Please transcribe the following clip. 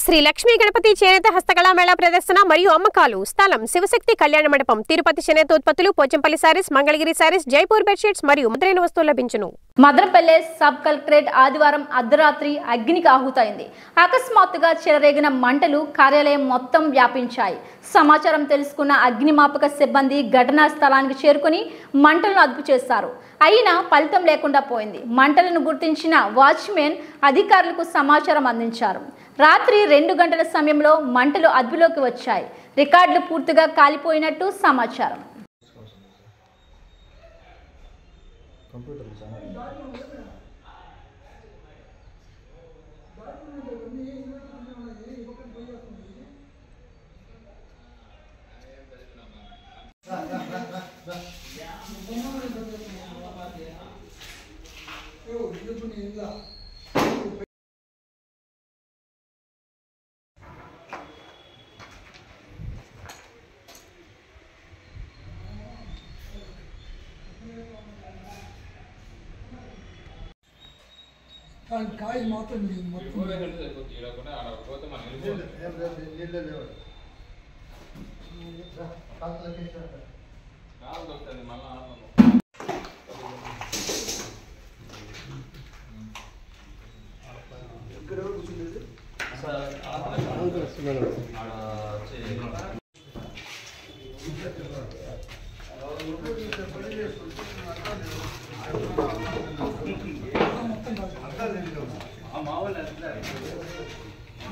శ్రీ లక్ష్మీ గణపతి చేనేత హస్తకళా మేళా ప్రదర్శన మరియు అమ్మకాలు. స్థలం శివశక్తి కళ్యాణ మండపం. తిరుపతి చేనేత ఉత్పత్తులు, పోచంపల్లి సారీస్, మంగళగిరి సారీస్, జైపూర్ బెడ్షీట్స్ మరియు ముద్రైన వస్తువులు లభించును. మదనపల్లె సబ్ కలెక్టరేట్ ఆదివారం అర్ధరాత్రి అగ్నికి ఆహుతైంది. అకస్మాత్తుగా చెలరేగిన మంటలు కార్యాలయం మొత్తం వ్యాపించాయి. సమాచారం తెలుసుకున్న అగ్నిమాపక సిబ్బంది ఘటనా స్థలానికి చేరుకుని మంటలను అదుపు చేశారు. అయినా ఫలితం లేకుండా పోయింది. మంటలను గుర్తించిన వాచ్మెన్ అధికారులకు సమాచారం అందించారు. రాత్రి 2 గంటల సమయంలో మంటలు అదుపులోకి వచ్చాయి. రికార్డులు పూర్తిగా కాలిపోయినట్టు సమాచారం. కాయ మాత్రం ఇక్కడ